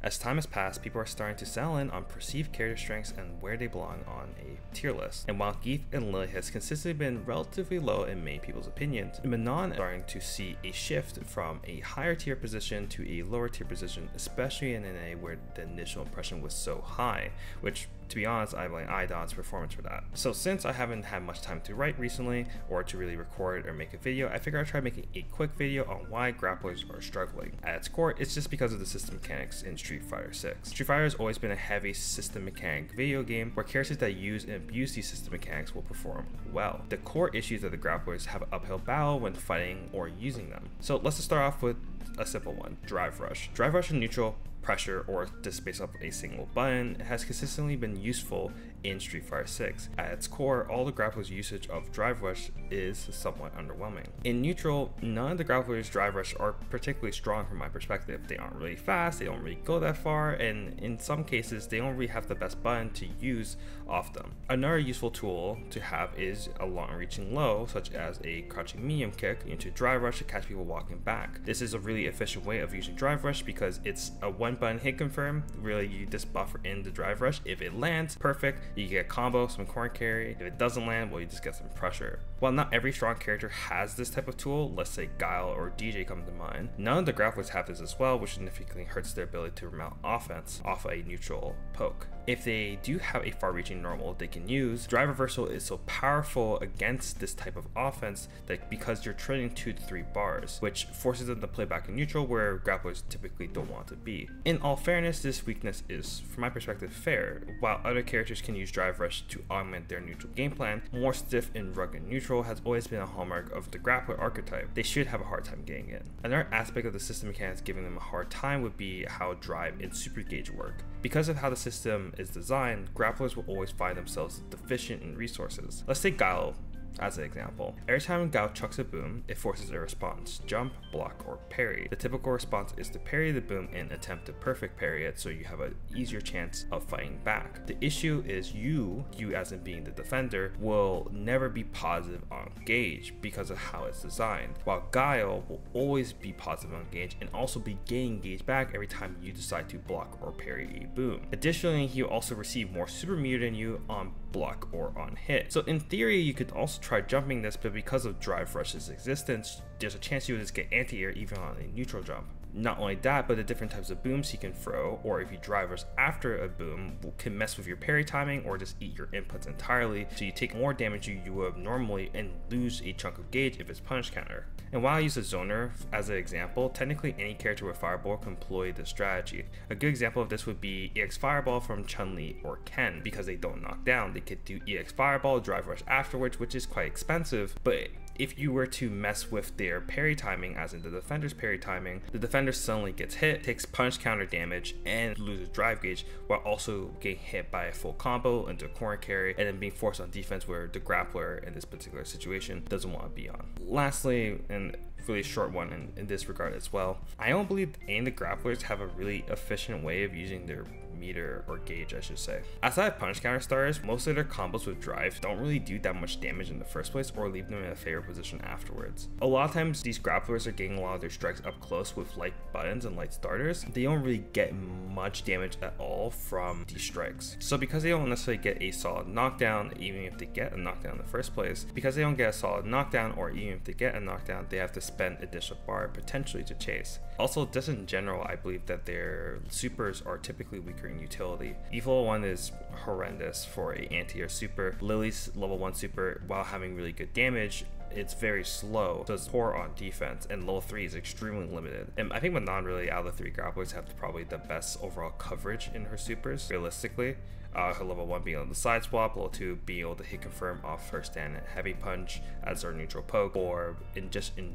As time has passed, people are starting to settle in on perceived character strengths and where they belong on a tier list. And while Geef and Lily has consistently been relatively low in many people's opinions, Manon is starting to see a shift from a higher tier position to a lower tier position, especially in NA where the initial impression was so high, which to be honest, I blame Idon's performance for that. So since I haven't had much time to write recently or to really record or make a video, I figured I'd try making a quick video on why grapplers are struggling. At its core, it's just because of the system mechanics in Street Fighter 6. Street Fighter has always been a heavy system mechanic video game where characters that use and abuse these system mechanics will perform well. The core issues of the grapplers have an uphill battle when fighting or using them. So let's just start off with a simple one, Drive Rush. Drive Rush in neutral, pressure, or just based off a single button has consistently been useful in Street Fighter 6. At its core, all the grapplers' usage of Drive Rush is somewhat underwhelming. In neutral, none of the grapplers' Drive Rush are particularly strong from my perspective. They aren't really fast, they don't really go that far, and in some cases, they don't really have the best button to use off them. Another useful tool to have is a long-reaching low, such as a crouching medium kick into Drive Rush to catch people walking back. This is a really efficient way of using Drive Rush because it's a one-button hit confirm. Really, you just buffer in the Drive Rush. If it lands, perfect. You get a combo, some corner carry. If it doesn't land, well, you just get some pressure. While not every strong character has this type of tool, let's say Guile or DJ come to mind, none of the grapplers have this as well, which significantly hurts their ability to remount offense off a neutral poke. If they do have a far-reaching normal they can use, Drive Reversal is so powerful against this type of offense that because you're trading 2 to 3 bars, which forces them to play back in neutral where grapplers typically don't want to be. In all fairness, this weakness is, from my perspective, fair. While other characters can use Drive Rush to augment their neutral game plan, more stiff and rugged neutral has always been a hallmark of the grappler archetype. They should have a hard time getting in. Another aspect of the system mechanics giving them a hard time would be how Drive and Super Gauge work. Because of how the system is designed, grapplers will always find themselves deficient in resources. Let's take Guile as an example. Every time Guile chucks a boom, it forces a response, jump, block, or parry. The typical response is to parry the boom and attempt to perfect parry it so you have an easier chance of fighting back. The issue is you as in being the defender, will never be positive on gauge because of how it's designed, while Guile will always be positive on gauge and also be gaining gauge back every time you decide to block or parry a boom. Additionally, he'll also receive more super meter than you on block or on hit. So in theory, you could also try jumping this, but because of Drive Rush's existence, there's a chance you would just get anti-air even on a neutral jump. Not only that, but the different types of booms he can throw, or if you Drive Rush after a boom, can mess with your parry timing or just eat your inputs entirely, so you take more damage you would normally and lose a chunk of gauge if it's punish counter. And while I use a zoner as an example, technically any character with Fireball can employ this strategy. A good example of this would be EX Fireball from Chun-Li or Ken. Because they don't knock down, they could do EX Fireball, Drive Rush afterwards, which is quite expensive, but if you were to mess with their parry timing, as in the defender's parry timing, the defender suddenly gets hit, takes punch counter damage, and loses drive gauge, while also getting hit by a full combo into a corner carry, and then being forced on defense where the grappler in this particular situation doesn't want to be on. Lastly, and really short one in this regard as well, I don't believe any of the grapplers have a really efficient way of using their meter or gauge, I should say. Outside of punch counter starters, most of their combos with drive don't really do that much damage in the first place or leave them in a favorable position afterwards. A lot of times these grapplers are getting a lot of their strikes up close with light buttons and light starters. They don't really get much damage at all from these strikes. So because they don't necessarily get a solid knockdown, even if they get a knockdown in the first place, because they don't get a solid knockdown, or even if they get a knockdown, they have to spend additional bar potentially to chase. Also, just in general, I believe that their supers are typically weaker in utility. Evil 1 is horrendous for a anti-air super. Lily's level 1 super, while having really good damage, it's very slow, so it's poor on defense, and level 3 is extremely limited. And I think Manon really, out of the 3 grapplers, have probably the best overall coverage in her supers, realistically. Her level 1 being able to side swap, level 2 being able to hit confirm off her stand at heavy punch as her neutral poke, or in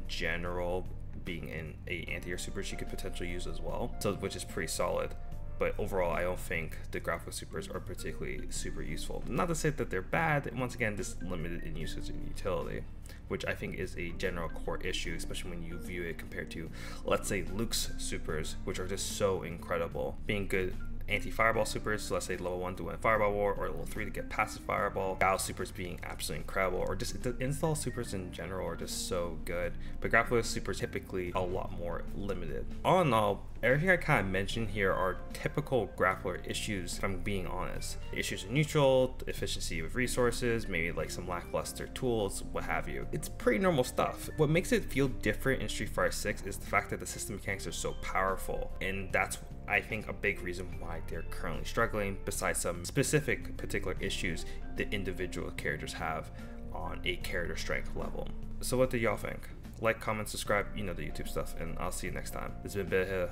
general being in a anti-air super she could potentially use as well, so which is pretty solid. But overall, I don't think the grappler supers are particularly super useful. Not to say that they're bad, once again, just limited in usage and utility, which I think is a general core issue, especially when you view it compared to, let's say, Luke's supers, which are just so incredible, being good anti-fireball supers, so let's say level 1 to win Fireball War, or level 3 to get passive Fireball. Gao supers being absolutely incredible, or just the install supers in general are just so good, but Grappler supers typically a lot more limited. All in all, everything I kind of mentioned here are typical Grappler issues, if I'm being honest. Issues in neutral, efficiency with resources, maybe like some lackluster tools, what have you. It's pretty normal stuff. What makes it feel different in Street Fighter 6 is the fact that the system mechanics are so powerful, and that's, I think, a big reason why they're currently struggling, besides some specific particular issues the individual characters have on a character strength level. So what do y'all think? Like, comment, subscribe, you know the YouTube stuff, and I'll see you next time. This has been Bit here.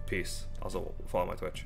Peace. Also follow my Twitch.